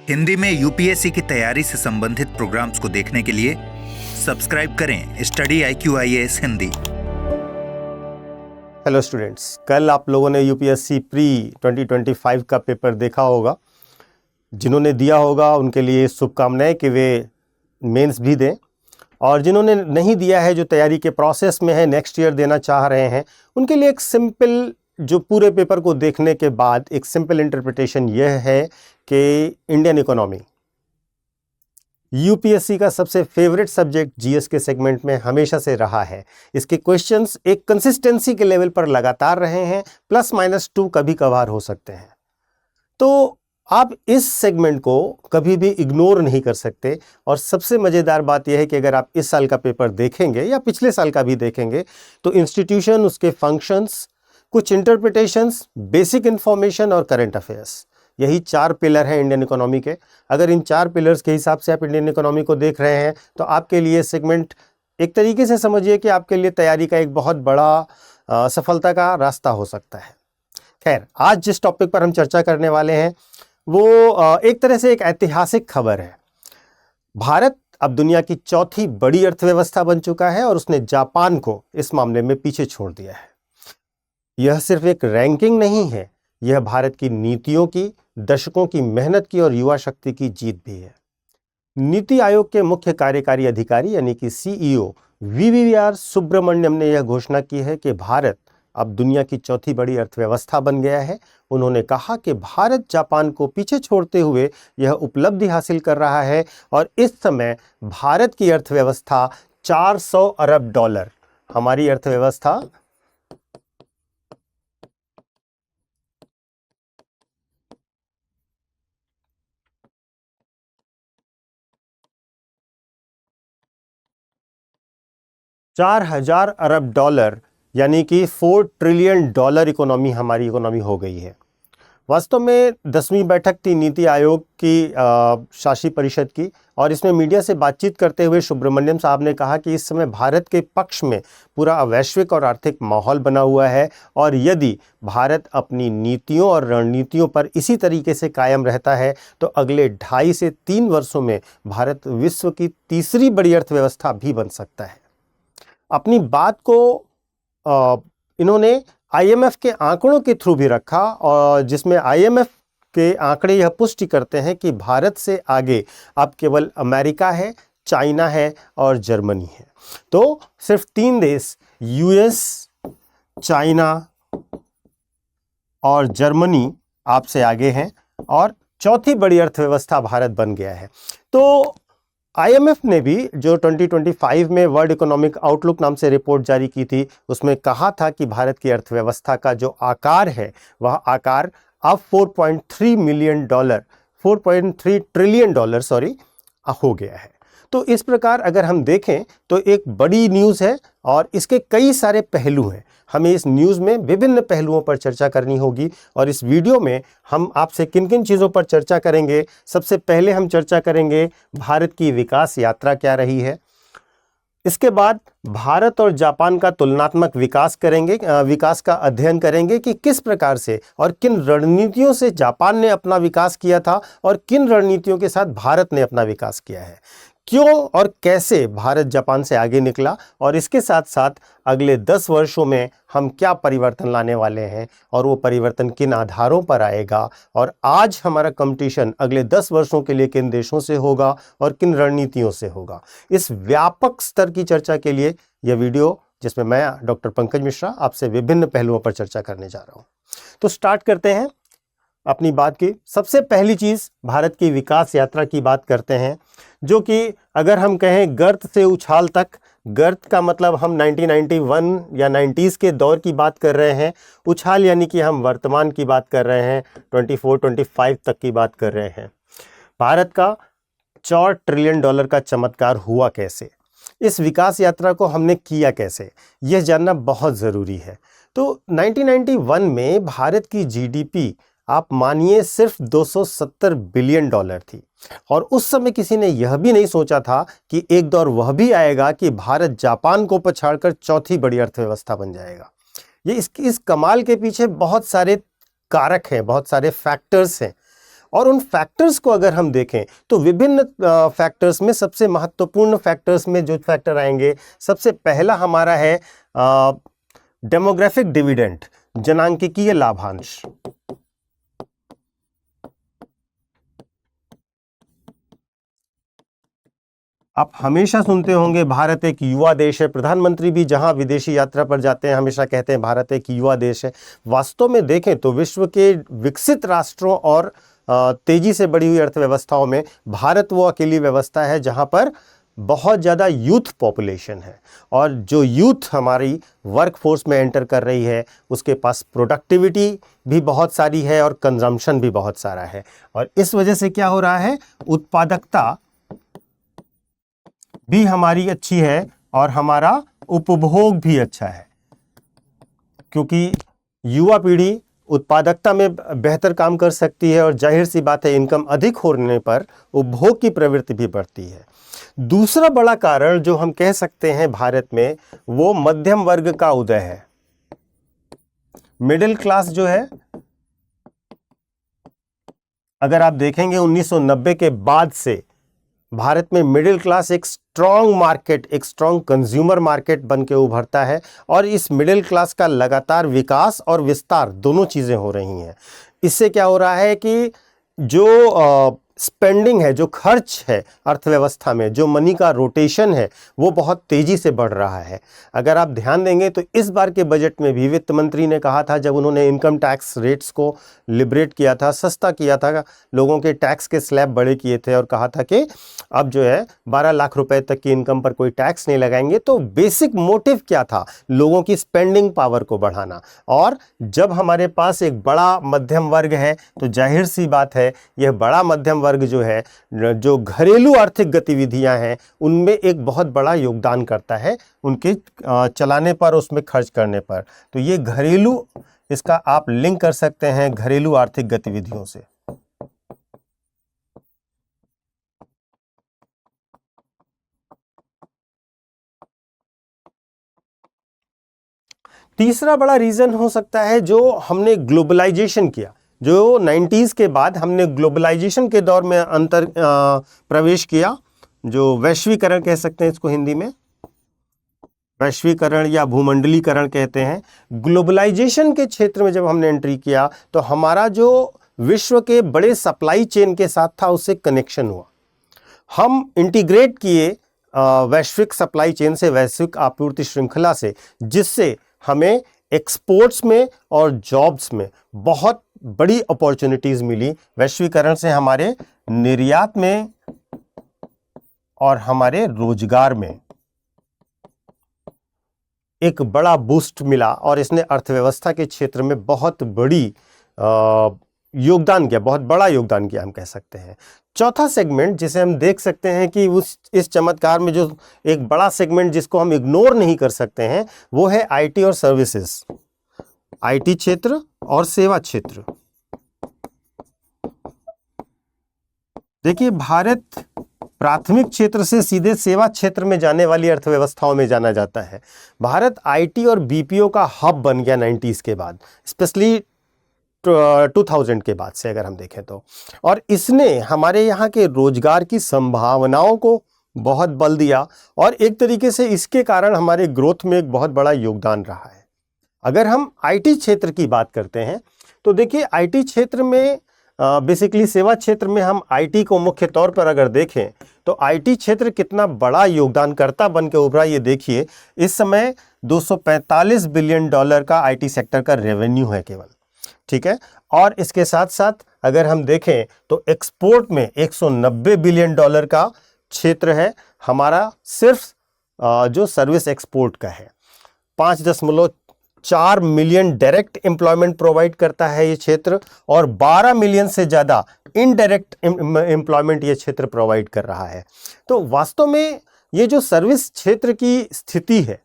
हिंदी में यूपीएससी की तैयारी से संबंधित प्रोग्राम्स को देखने के लिए सब्सक्राइब करें study IQIAS Hindi. Hello students, कल आप लोगों ने यूपीएससी प्री 2025 का पेपर देखा होगा। जिन्होंने दिया होगा उनके लिए शुभकामनाएं कि वे मेंस भी दें, और जिन्होंने नहीं दिया है, जो तैयारी के प्रोसेस में है, नेक्स्ट ईयर देना चाह रहे हैं, उनके लिए एक सिंपल, जो पूरे पेपर को देखने के बाद एक सिंपल इंटरप्रिटेशन यह है कि इंडियन इकोनॉमी यूपीएससी का सबसे फेवरेट सब्जेक्ट जीएस के सेगमेंट में हमेशा से रहा है। इसके क्वेश्चंस एक कंसिस्टेंसी के लेवल पर लगातार रहे हैं, +-2 कभी कभार हो सकते हैं। तो आप इस सेगमेंट को कभी भी इग्नोर नहीं कर सकते। और सबसे मज़ेदार बात यह है कि अगर आप इस साल का पेपर देखेंगे या पिछले साल का भी देखेंगे तो इंस्टीट्यूशन, उसके फंक्शंस, कुछ इंटरप्रिटेशंस, बेसिक इंफॉर्मेशन और करंट अफेयर्स, यही 4 पिलर हैं इंडियन इकोनॉमी के। अगर इन 4 पिलर्स के हिसाब से आप इंडियन इकोनॉमी को देख रहे हैं तो आपके लिए सेगमेंट एक तरीके से समझिए कि आपके लिए तैयारी का एक बहुत बड़ा सफलता का रास्ता हो सकता है। खैर, आज जिस टॉपिक पर हम चर्चा करने वाले हैं वो एक तरह से एक ऐतिहासिक खबर है। भारत अब दुनिया की चौथी बड़ी अर्थव्यवस्था बन चुका है और उसने जापान को इस मामले में पीछे छोड़ दिया है। यह सिर्फ एक रैंकिंग नहीं है, यह भारत की नीतियों की, दशकों की मेहनत की और युवा शक्ति की जीत भी है। नीति आयोग के मुख्य कार्यकारी अधिकारी यानी कि CEO VVR सुब्रमण्यम ने यह घोषणा की है कि भारत अब दुनिया की चौथी बड़ी अर्थव्यवस्था बन गया है। उन्होंने कहा कि भारत जापान को पीछे छोड़ते हुए यह उपलब्धि हासिल कर रहा है और इस समय भारत की अर्थव्यवस्था $400 अरब, हमारी अर्थव्यवस्था $4,000 अरब यानी कि $4 ट्रिलियन इकोनॉमी हमारी इकोनॉमी हो गई है। वास्तव में 10वीं बैठक थी नीति आयोग की शासी परिषद की, और इसमें मीडिया से बातचीत करते हुए सुब्रमण्यम साहब ने कहा कि इस समय भारत के पक्ष में पूरा वैश्विक और आर्थिक माहौल बना हुआ है, और यदि भारत अपनी नीतियों और रणनीतियों पर इसी तरीके से कायम रहता है तो अगले 2.5 से 3 वर्षों में भारत विश्व की तीसरी बड़ी अर्थव्यवस्था भी बन सकता है। अपनी बात को इन्होंने IMF के आंकड़ों के थ्रू भी रखा, और जिसमें IMF के आंकड़े यह पुष्टि करते हैं कि भारत से आगे अब केवल अमेरिका है, चाइना है और जर्मनी है। तो सिर्फ 3 देश US, चाइना और जर्मनी आपसे आगे हैं, और चौथी बड़ी अर्थव्यवस्था भारत बन गया है। तो IMF ने भी जो 2025 में वर्ल्ड इकोनॉमिक आउटलुक नाम से रिपोर्ट जारी की थी, उसमें कहा था कि भारत की अर्थव्यवस्था का जो आकार है वह आकार अब $4.3 ट्रिलियन हो गया है। तो इस प्रकार अगर हम देखें तो एक बड़ी न्यूज़ है, और इसके कई सारे पहलू हैं। हमें इस न्यूज़ में विभिन्न पहलुओं पर चर्चा करनी होगी, और इस वीडियो में हम आपसे किन किन चीज़ों पर चर्चा करेंगे। सबसे पहले हम चर्चा करेंगे भारत की विकास यात्रा क्या रही है। इसके बाद भारत और जापान का तुलनात्मक विकास करेंगे, विकास का अध्ययन करेंगे कि किस प्रकार से और किन रणनीतियों से जापान ने अपना विकास किया था और किन रणनीतियों के साथ भारत ने अपना विकास किया है, क्यों और कैसे भारत जापान से आगे निकला, और इसके साथ साथ अगले 10 वर्षों में हम क्या परिवर्तन लाने वाले हैं और वो परिवर्तन किन आधारों पर आएगा, और आज हमारा कंपटीशन अगले 10 वर्षों के लिए किन देशों से होगा और किन रणनीतियों से होगा। इस व्यापक स्तर की चर्चा के लिए यह वीडियो, जिसमें मैं डॉक्टर पंकज मिश्रा आपसे विभिन्न पहलुओं पर चर्चा करने जा रहा हूँ। तो स्टार्ट करते हैं अपनी बात की। सबसे पहली चीज़, भारत की विकास यात्रा की बात करते हैं, जो कि अगर हम कहें गर्त से उछाल तक, गर्त का मतलब हम 1991 या 90s के दौर की बात कर रहे हैं, उछाल यानी कि हम वर्तमान की बात कर रहे हैं, 24-25 तक की बात कर रहे हैं। भारत का $4 ट्रिलियन का चमत्कार हुआ कैसे, इस विकास यात्रा को हमने किया कैसे, यह जानना बहुत ज़रूरी है। तो 1991 में भारत की GDP आप मानिए सिर्फ $270 बिलियन थी, और उस समय किसी ने यह भी नहीं सोचा था कि एक दौर वह भी आएगा कि भारत जापान को पछाड़कर चौथी बड़ी अर्थव्यवस्था बन जाएगा। ये इस कमाल के पीछे बहुत सारे कारक हैं, बहुत सारे फैक्टर्स हैं, और उन फैक्टर्स को अगर हम देखें तो विभिन्न फैक्टर्स में सबसे महत्वपूर्ण फैक्टर्स में जो फैक्टर आएंगे, सबसे पहला हमारा है डेमोग्राफिक डिविडेंड, जनांकिकीय लाभांश। आप हमेशा सुनते होंगे भारत एक युवा देश है। प्रधानमंत्री भी जहां विदेशी यात्रा पर जाते हैं हमेशा कहते हैं भारत एक युवा देश है। वास्तव में देखें तो विश्व के विकसित राष्ट्रों और तेजी से बढ़ी हुई अर्थव्यवस्थाओं में भारत वो अकेली व्यवस्था है जहां पर बहुत ज़्यादा यूथ पॉपुलेशन है, और जो यूथ हमारी वर्कफोर्स में एंटर कर रही है उसके पास प्रोडक्टिविटी भी बहुत सारी है और कंजम्पशन भी बहुत सारा है। और इस वजह से क्या हो रहा है, उत्पादकता भी हमारी अच्छी है और हमारा उपभोग भी अच्छा है, क्योंकि युवा पीढ़ी उत्पादकता में बेहतर काम कर सकती है और जाहिर सी बात है इनकम अधिक होने पर उपभोग की प्रवृत्ति भी बढ़ती है। दूसरा बड़ा कारण जो हम कह सकते हैं भारत में, वो मध्यम वर्ग का उदय है। मिडिल क्लास जो है, अगर आप देखेंगे 1990 के बाद से भारत में मिडिल क्लास एक स्ट्रॉन्ग मार्केट, एक स्ट्रॉन्ग कंज्यूमर मार्केट बन के उभरता है, और इस मिडिल क्लास का लगातार विकास और विस्तार दोनों चीज़ें हो रही हैं। इससे क्या हो रहा है कि जो स्पेंडिंग है, जो खर्च है अर्थव्यवस्था में, जो मनी का रोटेशन है, वो बहुत तेज़ी से बढ़ रहा है। अगर आप ध्यान देंगे तो इस बार के बजट में भी वित्त मंत्री ने कहा था, जब उन्होंने इनकम टैक्स रेट्स को लिबरेट किया था, सस्ता किया था, लोगों के टैक्स के स्लैब बड़े किए थे और कहा था कि अब जो है 12 लाख रुपए तक की इनकम पर कोई टैक्स नहीं लगाएंगे। तो बेसिक मोटिव क्या था, लोगों की स्पेंडिंग पावर को बढ़ाना। और जब हमारे पास एक बड़ा मध्यम वर्ग है तो जाहिर सी बात है यह बड़ा मध्यम वर्ग जो है, जो घरेलू आर्थिक गतिविधियां हैं, उनमें एक बहुत बड़ा योगदान करता है उनके चलाने पर, उसमें खर्च करने पर। तो ये घरेलू, इसका आप लिंक कर सकते हैं घरेलू आर्थिक गतिविधियों से। तीसरा बड़ा रीजन हो सकता है जो हमने ग्लोबलाइजेशन किया, जो 90s के बाद हमने ग्लोबलाइजेशन के दौर में प्रवेश किया, जो वैश्वीकरण कह सकते हैं इसको हिंदी में, वैश्वीकरण या भूमंडलीकरण कहते हैं। ग्लोबलाइजेशन के क्षेत्र में जब हमने एंट्री किया तो हमारा जो विश्व के बड़े सप्लाई चेन के साथ था उससे कनेक्शन हुआ। हम इंटीग्रेट किए वैश्विक सप्लाई चेन से, वैश्विक आपूर्ति श्रृंखला से, जिससे हमें एक्सपोर्ट्स में और जॉब्स में बहुत बड़ी अपॉर्चुनिटीज मिली। वैश्वीकरण से हमारे निर्यात में और हमारे रोजगार में एक बड़ा बूस्ट मिला, और इसने अर्थव्यवस्था के क्षेत्र में बहुत बड़ी योगदान किया, बहुत बड़ा योगदान किया हम कह सकते हैं। चौथा सेगमेंट जिसे हम देख सकते हैं कि इस चमत्कार में जो एक बड़ा सेगमेंट जिसको हम इग्नोर नहीं कर सकते हैं, वो है आईटी और सर्विसेज, आईटी क्षेत्र और सेवा क्षेत्र। देखिए, भारत प्राथमिक क्षेत्र से सीधे सेवा क्षेत्र में जाने वाली अर्थव्यवस्थाओं में जाना जाता है। भारत आईटी और बीपीओ का हब बन गया 90s के बाद, स्पेशली 2000 के बाद से अगर हम देखें तो, और इसने हमारे यहाँ के रोजगार की संभावनाओं को बहुत बल दिया, और एक तरीके से इसके कारण हमारे ग्रोथ में एक बहुत बड़ा योगदान रहा है। अगर हम आईटी क्षेत्र की बात करते हैं तो देखिए, आईटी क्षेत्र में बेसिकली सेवा क्षेत्र में हम आईटी को मुख्य तौर पर अगर देखें तो आईटी क्षेत्र कितना बड़ा योगदानकर्ता बन के उभरा, ये देखिए। इस समय $245 बिलियन का आईटी सेक्टर का रेवेन्यू है केवल, ठीक है। और इसके साथ साथ अगर हम देखें तो एक्सपोर्ट में $190 बिलियन का क्षेत्र है हमारा, सिर्फ जो सर्विस एक्सपोर्ट का है। 5.4 मिलियन डायरेक्ट एम्प्लॉयमेंट प्रोवाइड करता है ये क्षेत्र, और 12 मिलियन से ज़्यादा इनडायरेक्ट एम्प्लॉयमेंट ये क्षेत्र प्रोवाइड कर रहा है। तो वास्तव में ये जो सर्विस क्षेत्र की स्थिति है,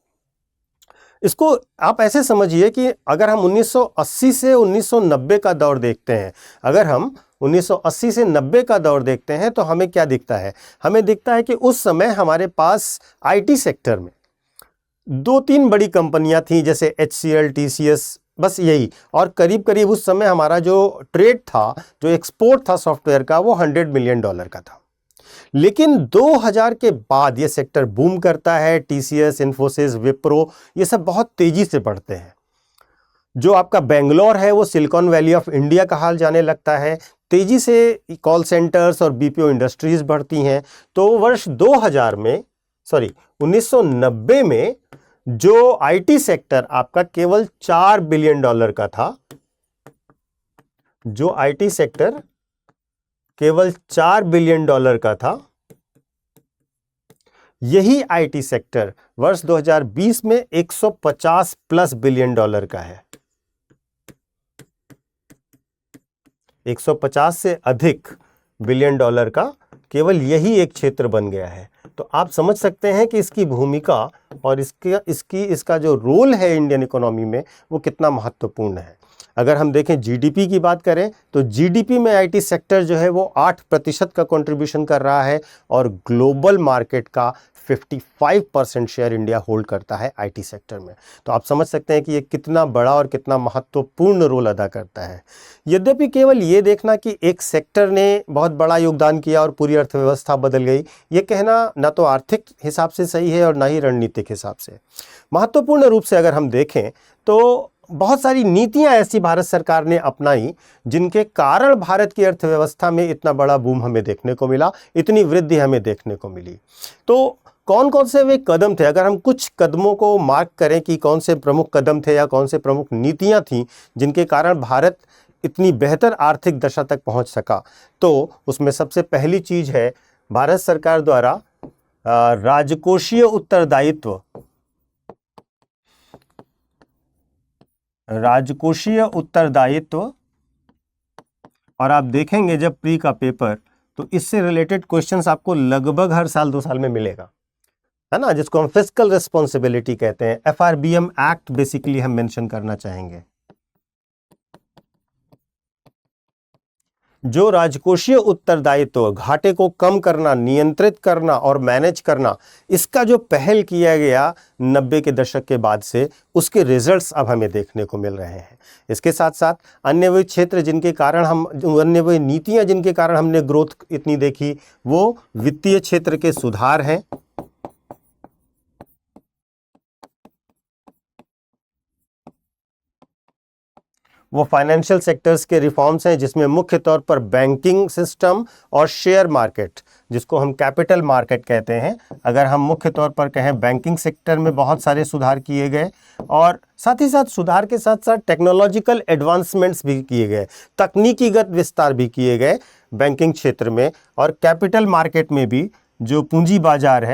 इसको आप ऐसे समझिए कि अगर हम 1980 से 1990 का दौर देखते हैं, अगर हम 1980 से 90 का दौर देखते हैं तो हमें क्या दिखता है? हमें दिखता है कि उस समय हमारे पास आईटी सेक्टर में 2-3 बड़ी कंपनियां थीं, जैसे HCL, TCS, बस यही। और करीब करीब उस समय हमारा जो ट्रेड था, जो एक्सपोर्ट था सॉफ्टवेयर का, वो $100 मिलियन का था। लेकिन 2000 के बाद ये सेक्टर बूम करता है। टीसीएस, इन्फोसिस, विप्रो, ये सब बहुत तेजी से बढ़ते हैं। जो आपका बेंगलोर है वो सिलिकॉन वैली ऑफ इंडिया कहा जाने लगता है। तेजी से कॉल सेंटर्स और बीपीओ इंडस्ट्रीज बढ़ती हैं। तो वर्ष 1990 में जो आईटी सेक्टर आपका केवल $4 बिलियन का था, जो आईटी सेक्टर केवल $4 बिलियन का था, यही आईटी सेक्टर वर्ष 2020 में 150 प्लस बिलियन डॉलर का है। 150 से अधिक बिलियन डॉलर का केवल यही एक क्षेत्र बन गया है। तो आप समझ सकते हैं कि इसकी भूमिका और इसका जो रोल है इंडियन इकोनॉमी में वो कितना महत्वपूर्ण है। अगर हम देखें जीडीपी की बात करें तो जीडीपी में आईटी सेक्टर जो है वो 8% का कंट्रीब्यूशन कर रहा है और ग्लोबल मार्केट का 55% शेयर इंडिया होल्ड करता है आईटी सेक्टर में। तो आप समझ सकते हैं कि ये कितना बड़ा और कितना महत्वपूर्ण रोल अदा करता है। यद्यपि केवल ये देखना कि एक सेक्टर ने बहुत बड़ा योगदान किया और पूरी अर्थव्यवस्था बदल गई, ये कहना ना तो आर्थिक हिसाब से सही है और ना ही रणनीतिक हिसाब से। महत्वपूर्ण रूप से अगर हम देखें तो बहुत सारी नीतियां ऐसी भारत सरकार ने अपनाई जिनके कारण भारत की अर्थव्यवस्था में इतना बड़ा बूम हमें देखने को मिला, इतनी वृद्धि हमें देखने को मिली। तो कौन कौन से वे कदम थे? अगर हम कुछ कदमों को मार्क करें कि कौन से प्रमुख कदम थे या कौन से प्रमुख नीतियां थीं जिनके कारण भारत इतनी बेहतर आर्थिक दशा तक पहुंच सका, तो उसमें सबसे पहली चीज है भारत सरकार द्वारा राजकोषीय उत्तरदायित्व। और आप देखेंगे जब प्री का पेपर तो इससे रिलेटेड क्वेश्चंस आपको लगभग हर साल 2 साल में मिलेगा, है ना, जिसको हम फिस्कल रिस्पॉन्सिबिलिटी कहते हैं। एफआरबीएम एक्ट बेसिकली हम मेंशन करना चाहेंगे। जो राजकोषीय उत्तरदायित्व, घाटे को कम करना, नियंत्रित करना और मैनेज करना, इसका जो पहल किया गया 90 के दशक के बाद से, उसके रिजल्ट्स अब हमें देखने को मिल रहे हैं। इसके साथ साथ अन्य वे क्षेत्र जिनके कारण अन्य वे नीतियां जिनके कारण हमने ग्रोथ इतनी देखी, वो वित्तीय क्षेत्र के सुधार हैं, वो फाइनेंशियल सेक्टर्स के रिफॉर्म्स हैं जिसमें मुख्य तौर पर बैंकिंग सिस्टम और शेयर मार्केट, जिसको हम कैपिटल मार्केट कहते हैं, अगर हम मुख्य तौर पर कहें बैंकिंग सेक्टर में बहुत सारे सुधार किए गए। और साथ ही साथ सुधार के साथ साथ टेक्नोलॉजिकल एडवांसमेंट्स भी किए गए, तकनीकीगत विस्तार भी किए गए बैंकिंग क्षेत्र में। और कैपिटल मार्केट में भी जो पूंजी बाजार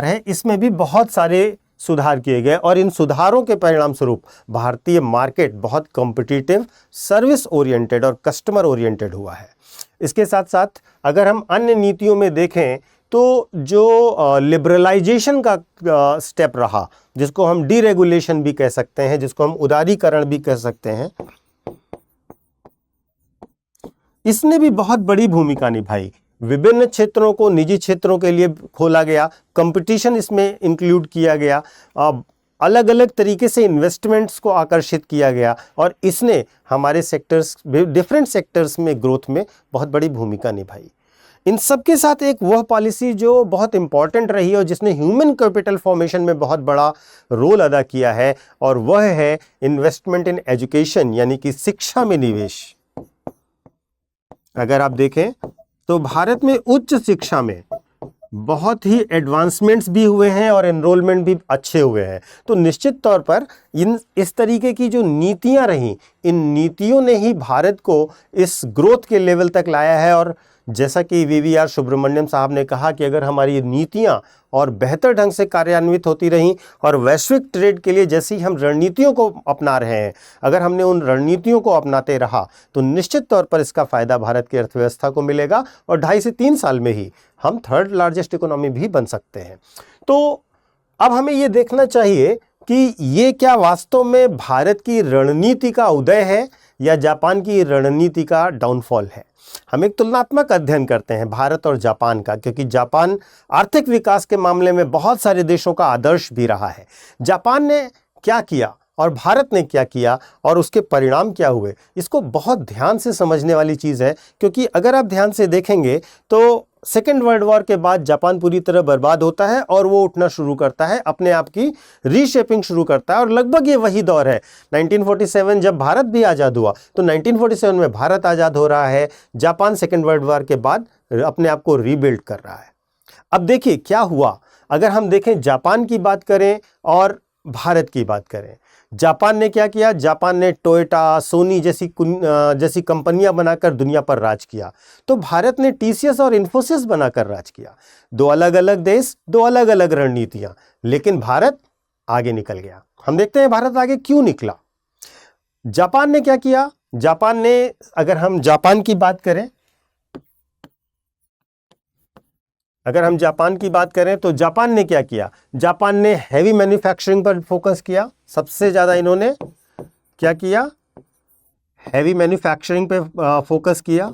है, इसमें भी बहुत सारे सुधार किए गए और इन सुधारों के परिणाम स्वरूप भारतीय मार्केट बहुत कॉम्पिटिटिव, सर्विस ओरिएंटेड और कस्टमर ओरिएंटेड हुआ है। इसके साथ साथ अगर हम अन्य नीतियों में देखें तो जो लिबरलाइजेशन का स्टेप रहा, जिसको हम डीरेगुलेशन भी कह सकते हैं, जिसको हम उदारीकरण भी कह सकते हैं, इसने भी बहुत बड़ी भूमिका निभाई। विभिन्न क्षेत्रों को निजी क्षेत्रों के लिए खोला गया, कंपटीशन इसमें इंक्लूड किया गया, अलग अलग तरीके से इन्वेस्टमेंट्स को आकर्षित किया गया और इसने हमारे सेक्टर्स, डिफरेंट सेक्टर्स में ग्रोथ में बहुत बड़ी भूमिका निभाई। इन सब के साथ एक वह पॉलिसी जो बहुत इंपॉर्टेंट रही और जिसने ह्यूमन कैपिटल फॉर्मेशन में बहुत बड़ा रोल अदा किया है, और वह है इन्वेस्टमेंट इन एजुकेशन, यानी कि शिक्षा में निवेश। अगर आप देखें तो भारत में उच्च शिक्षा में बहुत ही एडवांसमेंट्स भी हुए हैं और एनरोलमेंट भी अच्छे हुए हैं। तो निश्चित तौर पर इस तरीके की जो नीतियां रहीं, इन नीतियों ने ही भारत को इस ग्रोथ के लेवल तक लाया है। और जैसा कि वीवीआर सुब्रमण्यम साहब ने कहा कि अगर हमारी नीतियां और बेहतर ढंग से कार्यान्वित होती रहीं और वैश्विक ट्रेड के लिए जैसी हम रणनीतियों को अपना रहे हैं, अगर हमने उन रणनीतियों को अपनाते रहा तो निश्चित तौर पर इसका फायदा भारत की अर्थव्यवस्था को मिलेगा और 2.5 से 3 साल में ही हम 3rd लार्जेस्ट इकोनॉमी भी बन सकते हैं। तो अब हमें ये देखना चाहिए कि ये क्या वास्तव में भारत की रणनीति का उदय है या जापान की रणनीति का डाउनफॉल है। हम एक तुलनात्मक अध्ययन करते हैं भारत और जापान का, क्योंकि जापान आर्थिक विकास के मामले में बहुत सारे देशों का आदर्श भी रहा है। जापान ने क्या किया और भारत ने क्या किया और उसके परिणाम क्या हुए, इसको बहुत ध्यान से समझने वाली चीज़ है। क्योंकि अगर आप ध्यान से देखेंगे तो सेकेंड वर्ल्ड वॉर के बाद जापान पूरी तरह बर्बाद होता है और वो उठना शुरू करता है, अपने आप की रीशेपिंग शुरू करता है। और लगभग ये वही दौर है। 1947 जब भारत भी आज़ाद हुआ तो 1947 में भारत आज़ाद हो रहा है, जापान सेकेंड वर्ल्ड वॉर के बाद अपने आप को रीबिल्ड कर रहा है। अब देखिए क्या हुआ, अगर हम देखें जापान की बात करें और भारत की बात करें। जापान ने क्या किया, जापान ने टोयोटा, सोनी जैसी कंपनियां बनाकर दुनिया पर राज किया। तो भारत ने टीसीएस और इन्फोसिस बनाकर राज किया। दो अलग अलग देश, दो अलग अलग रणनीतियां, लेकिन भारत आगे निकल गया। हम देखते हैं भारत आगे क्यों निकला। जापान ने क्या किया, जापान ने, अगर हम जापान की बात करें, तो जापान ने क्या किया, जापान ने हैवी मैन्युफैक्चरिंग पर फोकस किया। सबसे ज्यादा इन्होंने क्या किया, हैवी मैन्युफैक्चरिंग पे फोकस किया।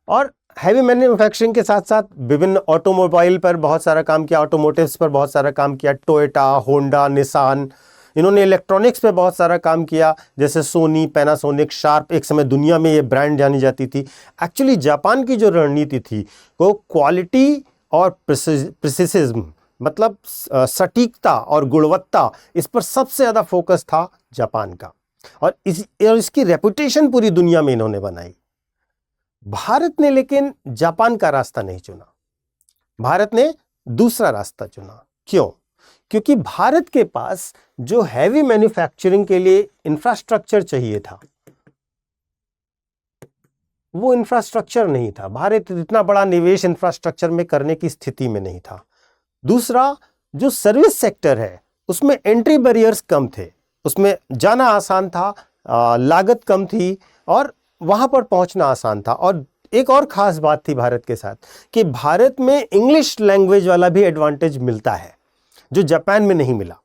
और हैवी मैन्युफैक्चरिंग के साथ साथ विभिन्न ऑटोमोबाइल पर बहुत सारा काम किया, ऑटोमोटिव्स पर बहुत सारा काम किया। टोयोटा, होंडा, निसान, इन्होंने इलेक्ट्रॉनिक्स पे बहुत सारा काम किया, जैसे सोनी, पैनासोनिक, शार्प। एक समय दुनिया में ये ब्रांड जानी जाती थी। एक्चुअली जापान की जो रणनीति थी वो क्वालिटी और प्रिसिसिज्म, मतलब सटीकता और गुणवत्ता, इस पर सबसे ज़्यादा फोकस था जापान का। और इसकी रेपुटेशन पूरी दुनिया में इन्होंने बनाई। भारत ने लेकिन जापान का रास्ता नहीं चुना, भारत ने दूसरा रास्ता चुना। क्यों? क्योंकि भारत के पास जो हैवी मैन्युफैक्चरिंग के लिए इंफ्रास्ट्रक्चर चाहिए था, वो इंफ्रास्ट्रक्चर नहीं था। भारत इतना बड़ा निवेश इंफ्रास्ट्रक्चर में करने की स्थिति में नहीं था। दूसरा, जो सर्विस सेक्टर है उसमें एंट्री बैरियर्स कम थे, उसमें जाना आसान था, लागत कम थी और वहां पर पहुंचना आसान था। और एक और खास बात थी भारत के साथ कि भारत में इंग्लिश लैंग्वेज वाला भी एडवांटेज मिलता है जो जापान में नहीं मिला,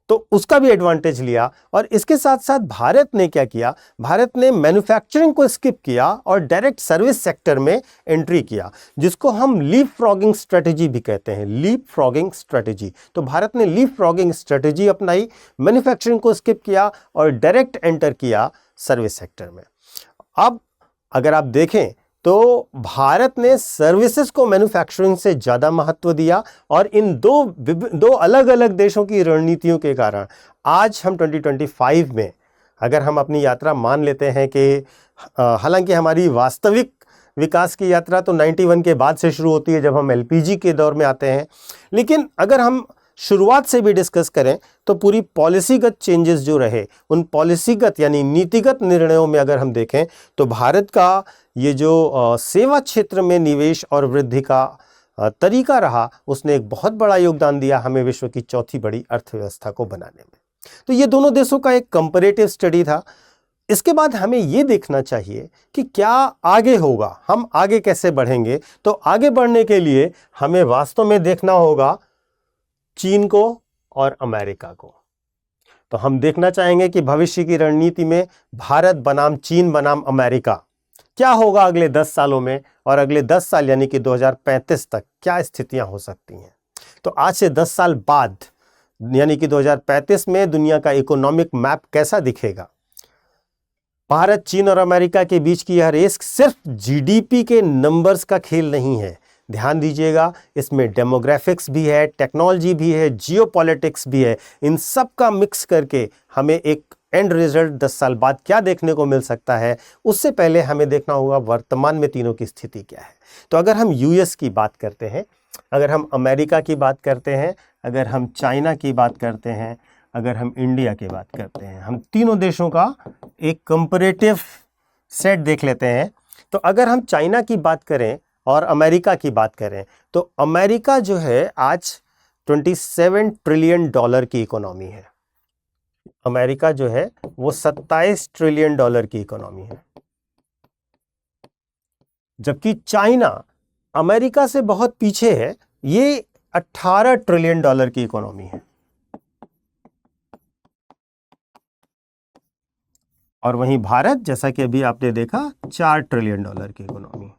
तो उसका भी एडवांटेज लिया। और इसके साथ साथ भारत ने क्या किया, भारत ने मैन्युफैक्चरिंग को स्किप किया और डायरेक्ट सर्विस सेक्टर में एंट्री किया, जिसको हम लीप फ्रॉगिंग स्ट्रेटेजी भी कहते हैं, लीप फ्रॉगिंग स्ट्रेटेजी। तो भारत ने लीप फ्रॉगिंग स्ट्रेटेजी अपनाई, मैन्युफैक्चरिंग को स्किप किया और डायरेक्ट एंटर किया सर्विस सेक्टर में। अब अगर आप देखें तो भारत ने सर्विसेज को मैन्युफैक्चरिंग से ज़्यादा महत्व दिया। और इन दो अलग अलग देशों की रणनीतियों के कारण आज हम 2025 में अगर हम अपनी यात्रा मान लेते हैं कि हालांकि हमारी वास्तविक विकास की यात्रा तो 91 के बाद से शुरू होती है जब हम एलपीजी के दौर में आते हैं, लेकिन अगर हम शुरुआत से भी डिस्कस करें तो पूरी पॉलिसीगत चेंजेस जो रहे, उन पॉलिसीगत यानी नीतिगत निर्णयों में अगर हम देखें तो भारत का ये जो सेवा क्षेत्र में निवेश और वृद्धि का तरीका रहा, उसने एक बहुत बड़ा योगदान दिया हमें विश्व की चौथी बड़ी अर्थव्यवस्था को बनाने में। तो ये दोनों देशों का एक कंपैरेटिव स्टडी था। इसके बाद हमें ये देखना चाहिए कि क्या आगे होगा, हम आगे कैसे बढ़ेंगे। तो आगे बढ़ने के लिए हमें वास्तव में देखना होगा चीन को और अमेरिका को। तो हम देखना चाहेंगे कि भविष्य की रणनीति में भारत बनाम चीन बनाम अमेरिका क्या होगा अगले 10 सालों में, और अगले 10 साल यानी कि 2035 तक क्या स्थितियां हो सकती हैं। तो आज से 10 साल बाद यानी कि 2035 में दुनिया का इकोनॉमिक मैप कैसा दिखेगा। भारत, चीन और अमेरिका के बीच की यह रेस सिर्फ जीडीपी के नंबर्स का खेल नहीं है। ध्यान दीजिएगा, इसमें डेमोग्राफिक्स भी है, टेक्नोलॉजी भी है, जियोपॉलिटिक्स भी है। इन सब का मिक्स करके हमें एक एंड रिजल्ट 10 साल बाद क्या देखने को मिल सकता है, उससे पहले हमें देखना होगा वर्तमान में तीनों की स्थिति क्या है। तो अगर हम यूएस की बात करते हैं, अगर हम अमेरिका की बात करते हैं, अगर हम चाइना की बात करते हैं, अगर हम इंडिया की बात करते हैं, हम तीनों देशों का एक कंपैरेटिव सेट देख लेते हैं। तो अगर हम चाइना की बात करें और अमेरिका की बात करें तो अमेरिका जो है आज 27 ट्रिलियन डॉलर की इकोनॉमी है। अमेरिका जो है वो 27 ट्रिलियन डॉलर की इकोनॉमी है, जबकि चाइना अमेरिका से बहुत पीछे है, ये 18 ट्रिलियन डॉलर की इकोनॉमी है। और वहीं भारत, जैसा कि अभी आपने देखा, $4 ट्रिलियन की इकोनॉमी।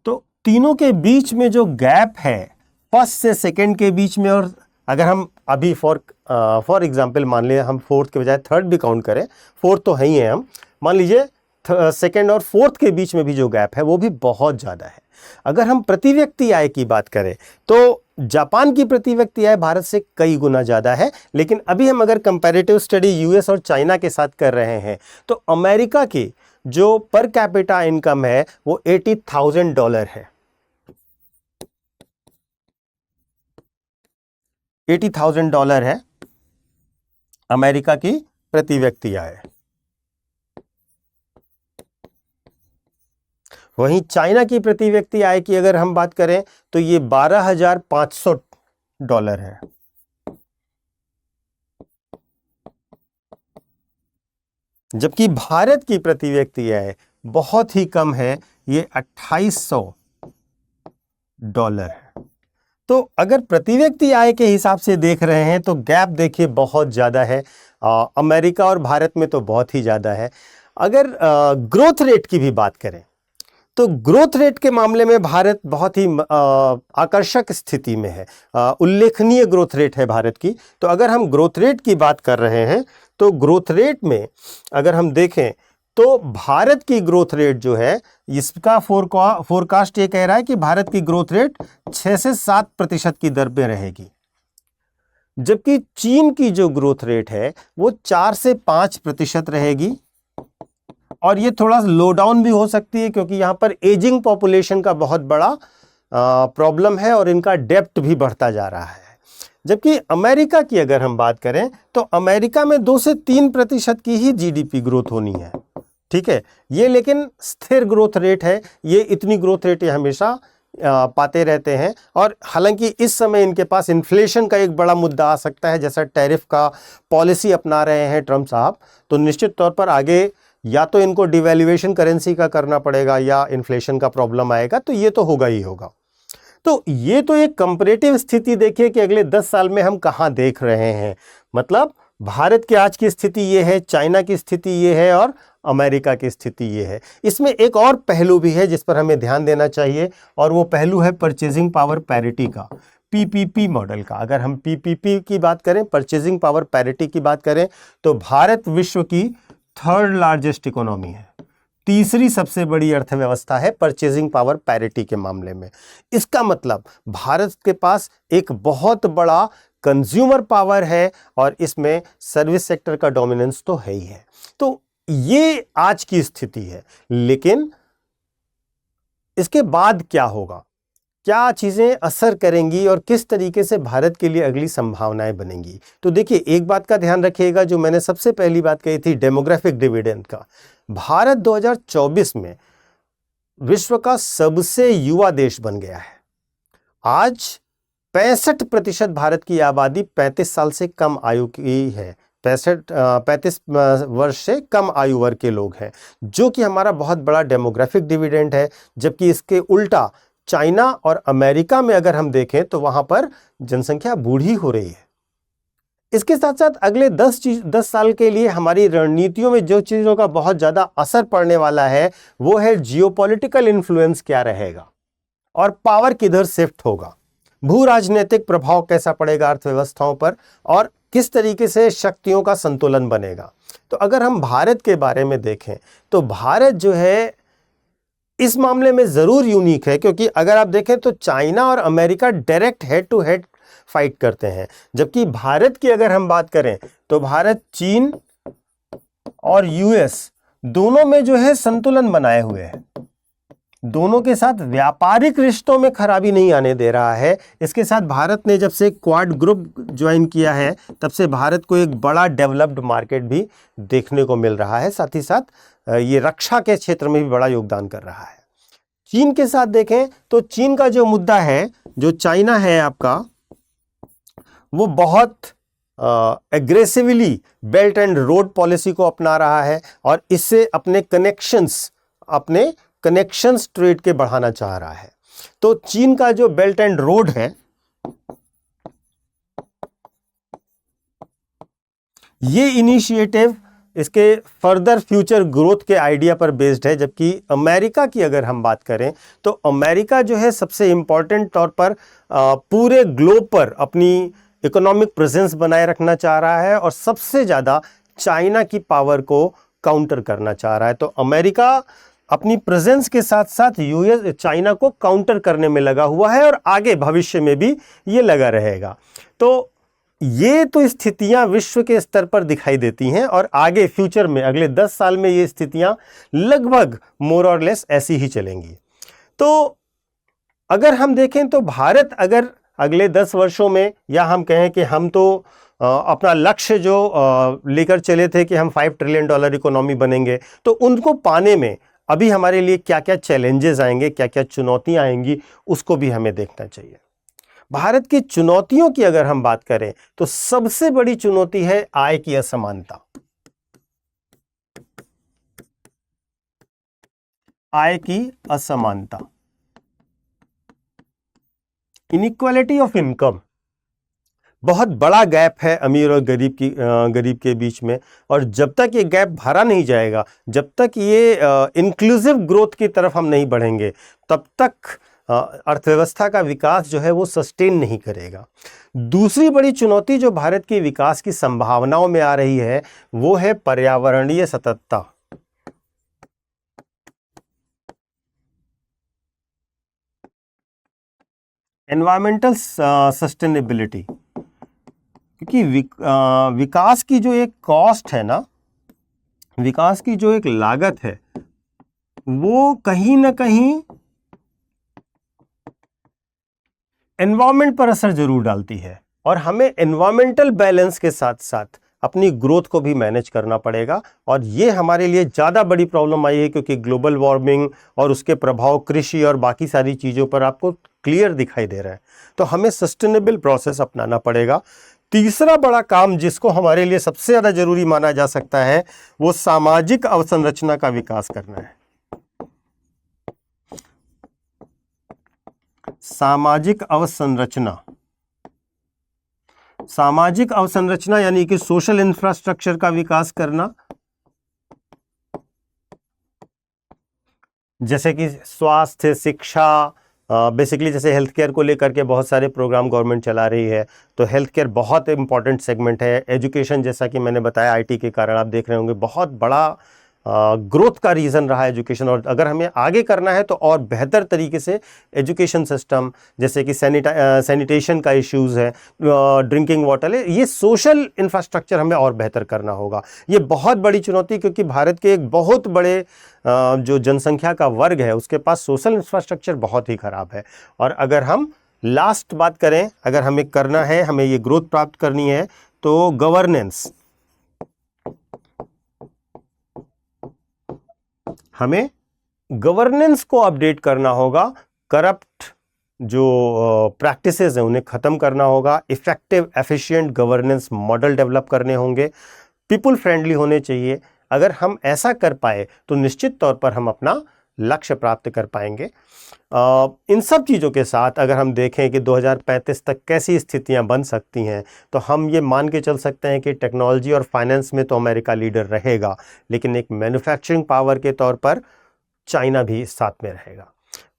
तो तीनों के बीच में जो गैप है फर्स्ट से सेकंड के बीच में, और अगर हम अभी फॉर एग्जांपल मान लें हम फोर्थ के बजाय थर्ड भी काउंट करें, फोर्थ तो है ही है, हम मान लीजिए सेकंड और फोर्थ के बीच में भी जो गैप है वो भी बहुत ज़्यादा है। अगर हम प्रति व्यक्ति आय की बात करें तो जापान की प्रति व्यक्ति आय भारत से कई गुना ज़्यादा है, लेकिन अभी हम अगर कंपैरेटिव स्टडी यूएस और चाइना के साथ कर रहे हैं तो अमेरिका की जो पर कैपिटा इनकम है वो $80,000 है। $80,000 है अमेरिका की प्रति व्यक्ति आय। वहीं चाइना की प्रति व्यक्ति आय की अगर हम बात करें तो ये $12,500 है। जबकि भारत की प्रति व्यक्ति आय बहुत ही कम है, ये $2,800 है। तो अगर प्रति व्यक्ति आय के हिसाब से देख रहे हैं तो गैप देखिए बहुत ज़्यादा है। अमेरिका और भारत में तो बहुत ही ज़्यादा है। अगर ग्रोथ रेट की भी बात करें तो ग्रोथ रेट के मामले में भारत बहुत ही आकर्षक स्थिति में है, उल्लेखनीय ग्रोथ रेट है भारत की। तो अगर हम ग्रोथ रेट की बात कर रहे हैं तो ग्रोथ रेट में अगर हम देखें तो भारत की ग्रोथ रेट जो है, इसका फोरकास्ट ये कह रहा है कि भारत की ग्रोथ रेट 6 से 7% की दर पे रहेगी, जबकि चीन की जो ग्रोथ रेट है वो 4 से 5% रहेगी। और ये थोड़ा लो डाउन भी हो सकती है क्योंकि यहाँ पर एजिंग पॉपुलेशन का बहुत बड़ा प्रॉब्लम है और इनका डेप्ट भी बढ़ता जा रहा है। जबकि अमेरिका की अगर हम बात करें तो अमेरिका में 2 से 3% की ही जीडीपी ग्रोथ होनी है, ठीक है। ये लेकिन स्थिर ग्रोथ रेट है, ये इतनी ग्रोथ रेट ये हमेशा पाते रहते हैं। और हालांकि इस समय इनके पास इन्फ्लेशन का एक बड़ा मुद्दा आ सकता है, जैसा टैरिफ का पॉलिसी अपना रहे हैं ट्रम्प साहब, तो निश्चित तौर पर आगे या तो इनको डिवैल्यूएशन करेंसी का करना पड़ेगा या इन्फ्लेशन का प्रॉब्लम आएगा, तो ये तो होगा ही होगा। तो ये तो एक कंपैरेटिव स्थिति देखिए कि अगले 10 साल में हम कहाँ देख रहे हैं। मतलब भारत की आज की स्थिति ये है, चाइना की स्थिति ये है और अमेरिका की स्थिति ये है। इसमें एक और पहलू भी है जिस पर हमें ध्यान देना चाहिए, और वो पहलू है परचेजिंग पावर पैरिटी का, पीपीपी मॉडल का। अगर हम पीपीपी की बात करें, परचेजिंग पावर पैरिटी की बात करें, तो भारत विश्व की थर्ड लार्जेस्ट इकोनॉमी है, तीसरी सबसे बड़ी अर्थव्यवस्था है परचेजिंग पावर पैरिटी के मामले में। इसका मतलब भारत के पास एक बहुत बड़ा कंज्यूमर पावर है और इसमें सर्विस सेक्टर का डोमिनेंस तो है ही है। तो ये आज की स्थिति है, लेकिन इसके बाद क्या होगा, क्या चीजें असर करेंगी और किस तरीके से भारत के लिए अगली संभावनाएं बनेंगी। तो देखिए, एक बात का ध्यान रखिएगा, जो मैंने सबसे पहली बात कही थी डेमोग्राफिक डिविडेंड का। भारत 2024 में विश्व का सबसे युवा देश बन गया है। आज 65% भारत की आबादी 35 साल से कम आयु की है, 35 वर्ष से कम आयु वर्ग के लोग हैं, जो कि हमारा बहुत बड़ा डेमोग्राफिक डिविडेंड है। जबकि इसके उल्टा चाइना और अमेरिका में अगर हम देखें तो वहां पर जनसंख्या बूढ़ी हो रही है। इसके साथ साथ अगले 10 साल के लिए हमारी रणनीतियों में जो चीज़ों का बहुत ज़्यादा असर पड़ने वाला है वो है जियोपॉलिटिकल इन्फ्लुएंस क्या रहेगा और पावर किधर शिफ्ट होगा, भू राजनीतिक प्रभाव कैसा पड़ेगा अर्थव्यवस्थाओं पर, और किस तरीके से शक्तियों का संतुलन बनेगा। तो अगर हम भारत के बारे में देखें तो भारत जो है इस मामले में ज़रूर यूनिक है, क्योंकि अगर आप देखें तो चाइना और America direct head to head fight करते हैं, जबकि भारत की अगर हम बात करें तो भारत चीन और यूएस दोनों में जो है संतुलन बनाए हुए है, दोनों के साथ व्यापारिक रिश्तों में खराबी नहीं आने दे रहा है। इसके साथ भारत ने जब से क्वाड ग्रुप ज्वाइन किया है तब से भारत को एक बड़ा डेवलप्ड मार्केट भी देखने को मिल रहा है, साथ ही साथ ये रक्षा के क्षेत्र में भी बड़ा योगदान कर रहा है। चीन के साथ देखें तो चीन का जो मुद्दा है, जो चाइना है आपका, वो बहुत aggressively belt and road policy को अपना रहा है और इससे अपने कनेक्शंस ट्रेड के बढ़ाना चाह रहा है। तो चीन का जो बेल्ट एंड रोड है ये इनिशिएटिव इसके फर्दर फ्यूचर ग्रोथ के आइडिया पर बेस्ड है, जबकि अमेरिका की अगर हम बात करें तो अमेरिका जो है सबसे इम्पॉर्टेंट तौर पर पूरे ग्लोब पर अपनी इकोनॉमिक प्रेजेंस बनाए रखना चाह रहा है और सबसे ज़्यादा चाइना की पावर को काउंटर करना चाह रहा है। तो अमेरिका अपनी प्रेजेंस के साथ साथ यूएस चाइना को काउंटर करने में लगा हुआ है और आगे भविष्य में भी ये लगा रहेगा। तो ये तो स्थितियां विश्व के स्तर पर दिखाई देती हैं और आगे फ्यूचर में अगले 10 साल में ये स्थितियां लगभग मोर और लेस ऐसी ही चलेंगी। तो अगर हम देखें तो भारत अगर अगले 10 वर्षों में, या हम कहें कि हम तो अपना लक्ष्य जो लेकर चले थे कि हम $5 ट्रिलियन इकोनॉमी बनेंगे, तो उनको पाने में अभी हमारे लिए क्या क्या चैलेंजेस आएंगे, क्या क्या चुनौतियां आएंगी, उसको भी हमें देखना चाहिए। भारत की चुनौतियों की अगर हम बात करें तो सबसे बड़ी चुनौती है आय की असमानता। आय की असमानता, इनइक्वालिटी ऑफ इनकम। बहुत बड़ा गैप है अमीर और गरीब के बीच में, और जब तक ये गैप भरा नहीं जाएगा, जब तक ये इंक्लूसिव ग्रोथ की तरफ हम नहीं बढ़ेंगे, तब तक अर्थव्यवस्था का विकास जो है वो सस्टेन नहीं करेगा। दूसरी बड़ी चुनौती जो भारत की विकास की संभावनाओं में आ रही है वो है पर्यावरणीय सततता। एनवायरमेंटल सस्टेनेबिलिटी, क्योंकि विकास की जो एक कॉस्ट है ना, विकास की जो एक लागत है, वो कहीं ना कहीं एनवायरमेंट पर असर जरूर डालती है, और हमें एनवायरमेंटल बैलेंस के साथ साथ अपनी ग्रोथ को भी मैनेज करना पड़ेगा। और ये हमारे लिए ज़्यादा बड़ी प्रॉब्लम आई है क्योंकि ग्लोबल वार्मिंग और उसके प्रभाव कृषि और बाकी सारी चीज़ों पर आपको क्लियर दिखाई दे रहा है। तो हमें सस्टेनेबल प्रोसेस अपनाना पड़ेगा। तीसरा बड़ा काम जिसको हमारे लिए सबसे ज़्यादा जरूरी माना जा सकता है वो सामाजिक अवसंरचना का विकास करना है। सामाजिक अवसंरचना, सामाजिक अवसंरचना यानी कि सोशल इंफ्रास्ट्रक्चर का विकास करना, जैसे कि स्वास्थ्य, शिक्षा, बेसिकली जैसे हेल्थ केयर को लेकर के बहुत सारे प्रोग्राम गवर्नमेंट चला रही है, तो हेल्थ केयर बहुत इंपॉर्टेंट सेगमेंट है। एजुकेशन, जैसा कि मैंने बताया, आईटी के कारण आप देख रहे होंगे बहुत बड़ा ग्रोथ का रीज़न रहा है एजुकेशन, और अगर हमें आगे करना है तो और बेहतर तरीके से एजुकेशन सिस्टम, जैसे कि सैनिटेशन का इश्यूज़ है, ड्रिंकिंग वाटर है, ये सोशल इंफ्रास्ट्रक्चर हमें और बेहतर करना होगा। ये बहुत बड़ी चुनौती, क्योंकि भारत के एक बहुत बड़े जो जनसंख्या का वर्ग है उसके पास सोशल इंफ्रास्ट्रक्चर बहुत ही ख़राब है। और अगर हम लास्ट बात करें, अगर हमें करना है, हमें ये ग्रोथ प्राप्त करनी है, तो गवर्नेंस, हमें गवर्नेंस को अपडेट करना होगा, करप्ट जो प्रैक्टिसेस हैं उन्हें ख़त्म करना होगा, effective efficient governance model develop करने होंगे, पीपल फ्रेंडली होने चाहिए। अगर हम ऐसा कर पाए तो निश्चित तौर पर हम अपना लक्ष्य प्राप्त कर पाएंगे। इन सब चीज़ों के साथ अगर हम देखें कि 2035 तक कैसी स्थितियां बन सकती हैं, तो हम ये मान के चल सकते हैं कि टेक्नोलॉजी और फाइनेंस में तो अमेरिका लीडर रहेगा, लेकिन एक मैन्युफैक्चरिंग पावर के तौर पर चाइना भी साथ में रहेगा।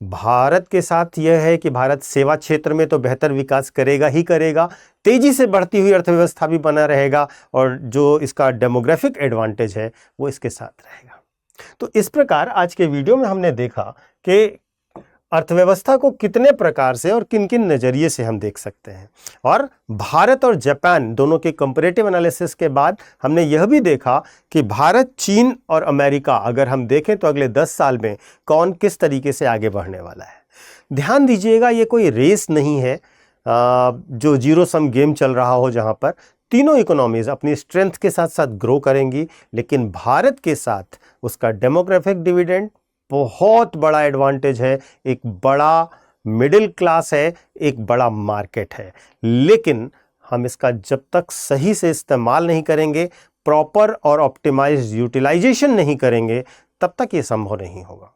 भारत के साथ यह है कि भारत सेवा क्षेत्र में तो बेहतर विकास करेगा ही करेगा, तेजी से बढ़ती हुई अर्थव्यवस्था भी बना रहेगा, और जो इसका डेमोग्राफिक एडवांटेज है वो इसके साथ रहेगा। तो इस प्रकार आज के वीडियो में हमने देखा कि अर्थव्यवस्था को कितने प्रकार से और किन किन नज़रिए से हम देख सकते हैं, और भारत और जापान दोनों के कंपैरेटिव एनालिसिस के बाद हमने यह भी देखा कि भारत, चीन और अमेरिका अगर हम देखें तो अगले 10 साल में कौन किस तरीके से आगे बढ़ने वाला है। ध्यान दीजिएगा, ये कोई रेस नहीं है जो जीरो सम गेम चल रहा हो, जहां पर तीनों इकोनॉमीज अपनी स्ट्रेंथ के साथ साथ ग्रो करेंगी, लेकिन भारत के साथ उसका डेमोग्राफिक डिविडेंड बहुत बड़ा एडवांटेज है, एक बड़ा मिडिल क्लास है, एक बड़ा मार्केट है। लेकिन हम इसका जब तक सही से इस्तेमाल नहीं करेंगे, प्रॉपर और ऑप्टिमाइज्ड यूटिलाइजेशन नहीं करेंगे, तब तक ये संभव नहीं होगा।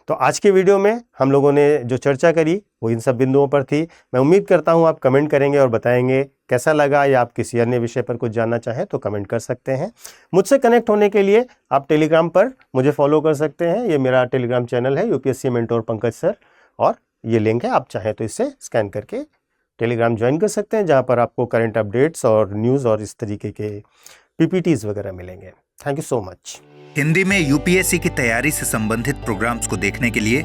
तो आज के वीडियो में हम लोगों ने जो चर्चा करी वो इन सब बिंदुओं पर थी। मैं उम्मीद करता हूं आप कमेंट करेंगे और बताएंगे कैसा लगा, या आप किसी अन्य विषय पर कुछ जानना चाहें तो कमेंट कर सकते हैं। मुझसे कनेक्ट होने के लिए आप टेलीग्राम पर मुझे फॉलो कर सकते हैं। ये मेरा टेलीग्राम चैनल है यूपीएससी मेंटोर पंकज सर, और ये लिंक है, आप चाहें तो इससे स्कैन करके टेलीग्राम ज्वाइन कर सकते हैं, जहाँ पर आपको करंट अपडेट्स और न्यूज़ और इस तरीके के PPTs वगैरह मिलेंगे। Thank you so much. Hindi में यूपीएससी की तैयारी से संबंधित प्रोग्राम्स को देखने के लिए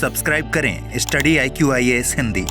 सब्सक्राइब करें स्टडी IQ IAS हिंदी।